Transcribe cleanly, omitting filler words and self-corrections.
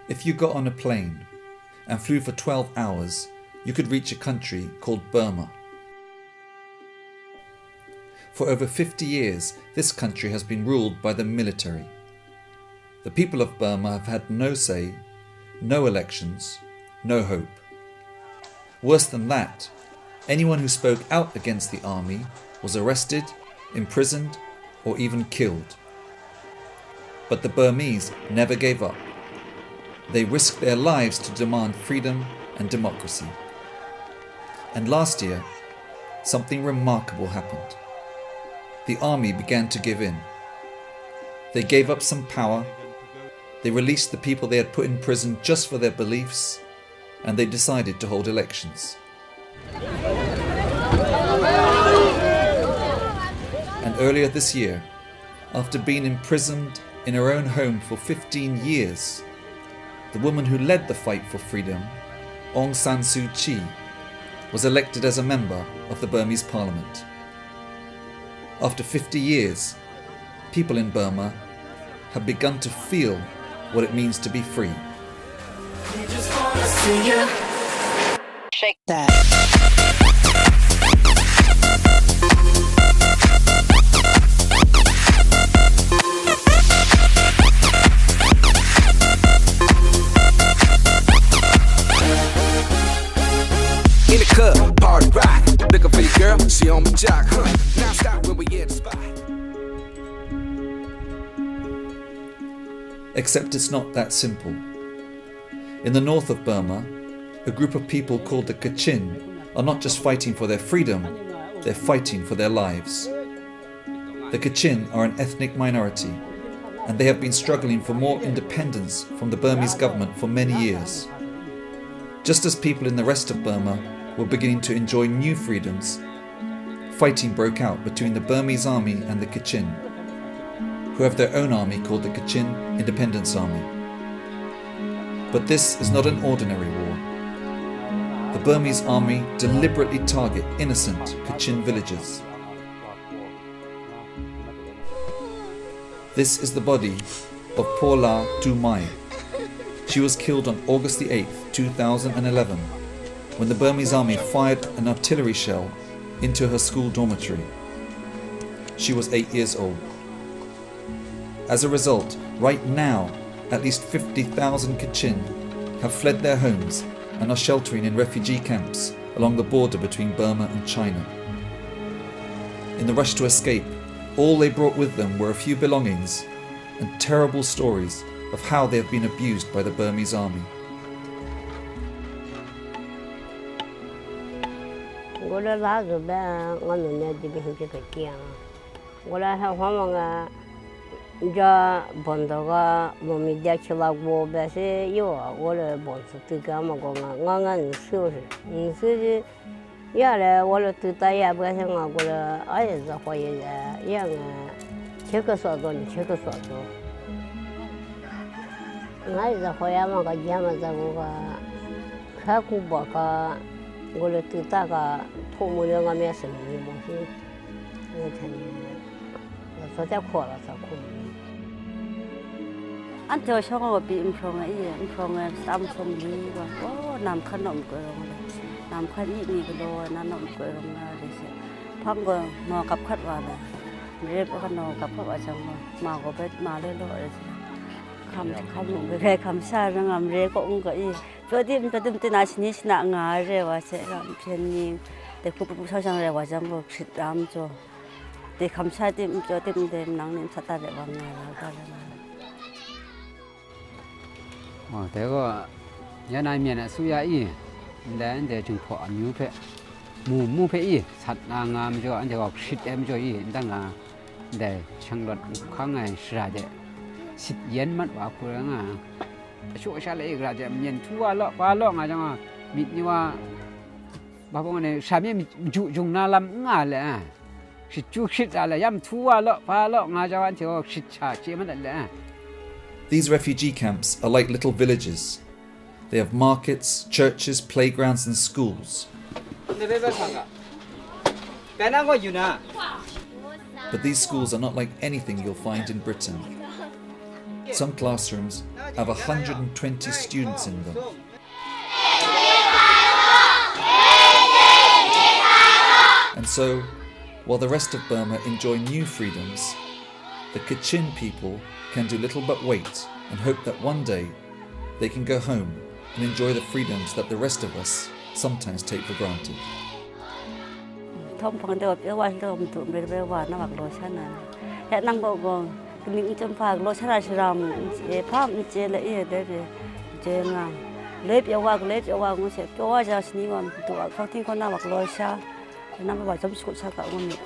If you got on a plane and flew for 12 hours, you could reach a country called Burma. For over 50 years, this country has been ruled by the military. The people of Burma have had no say, no elections, no hope. Worse than that, anyone who spoke out against the army was arrested, imprisoned, or even killed. But the Burmese never gave up. They risked their lives to demand freedom and democracy. And last year, something remarkable happened. The army began to give in. They gave up some power, they released the people they had put in prison just for their beliefs, and they decided to hold elections. And earlier this year, after being imprisoned in her own home for 15 years, the woman who led the fight for freedom, Aung San Suu Kyi, was elected as a member of the Burmese parliament. After 50 years, people in Burma have begun to feel what it means to be free. We just wanna see you Shake that. in the club, party rock. Looking for your girl, she on my jock, huh? Now stop when we in the spot. Except it's not that simple. In the north of Burma, a group of people called the Kachin are not just fighting for their freedom, they're fighting for their lives. The Kachin are an ethnic minority, and they have been struggling for more independence from the Burmese government for many years. Just as people in the rest of Burma were beginning to enjoy new freedoms, fighting broke out between the Burmese army and the Kachin, who have their own army called the Kachin Independence Army. But this is not an ordinary war. The Burmese army deliberately target innocent Kachin villagers. This is the body of Paula Dumai. She was killed on August the 8th, 2011, when the Burmese army fired an artillery shell into her school dormitory. She was 8 years old. As a result, right now, at least 50,000 Kachin have fled their homes and are sheltering in refugee camps along the border between Burma and China. In the rush to escape, all they brought with them were a few belongings and terrible stories of how they have been abused by the Burmese army. Ja bondoga momi dia chila bo base yo wala bon su tu ga ma go nga nga ni su ya le wala tu ta ya ba se nga go la ai za ho ye ya nga che ka so do ni che ka so do nga za ho ya ma ga ya ma za go ga ka ku ba ka go le tu ta ga to mo le nga me se ni mo si ni ta ni so ta ko la sa koอันเจอช่องว่าปีอิมพงไอ้อิมพงตามสมดีว่าโอ้น้ำขนมกลงเลยน้ำขนมนี่ก็โดนน้ำกลงเลยสิพังก็นอกับขัดว่าเลยเรียบก็นอกับขัดว่าจังว่ามาก็ไปมาเรื่อยๆสิคำหนุ่มไปแค่คำซาเรื่องงามเรียก็อุ้งก็อีตัวที่มันตัวที่น่าชนิดน่างาเรียว่าเสกเพียงยิงแต่ผู้ผู้ชาวจังเรียว่าจังว่าคิดตามจ่อแต่คำซาที่มันจ่อที่มันเดิมนังนี่สตาร์เรียว่างาแล้วก็เลยแต่ก็ยันนายเมียน่ะสุยาอีแต่อันเดียจึงพอมิวเพมูเพอีสัตว์นางามจ่ออันเดียก็ชิดเอ็มจ่ออีตั้งงาแต่ช่างรถข้างไงสระเดสิเย็นมัดว่าพูดง่ายช่วยชาเลยกระเดเมียนทั่วเลาะปลาเลาะงาจังว่ามิดนี่ว่าบางคนเนี่ยสามีจุจงนาลำงาเลยสิจุชิดอะไรย่ำทั่วเลาะปลาเลาะงาจังว่าอันเดียก็ชิดชาเจมันอะไรThese refugee camps are like little villages. They have markets, churches, playgrounds and schools. But these schools are not like anything you'll find in Britain. Some classrooms have 120 students in them. And so, while the rest of Burma enjoy new freedoms, the Kachin people can do little but wait and hope that one day they can go home and enjoy the freedoms that the rest of us sometimes take for granted. Thông phong đều biếtว่าเราไม่ถูกไม่ว่าน้ำบักโลชันนั้นแต่นั่งบอกว่านิ่งจำพากโลชันอะไรรำภาพเจละเอียดเลยเจงามเล็บยาวว่าเล็บยาวว่างูเสพตัวว่าจะสนิวันตัวเขาทิ้งคนน้ำบักโลชันน้ำบักจำสุดสักวันนี้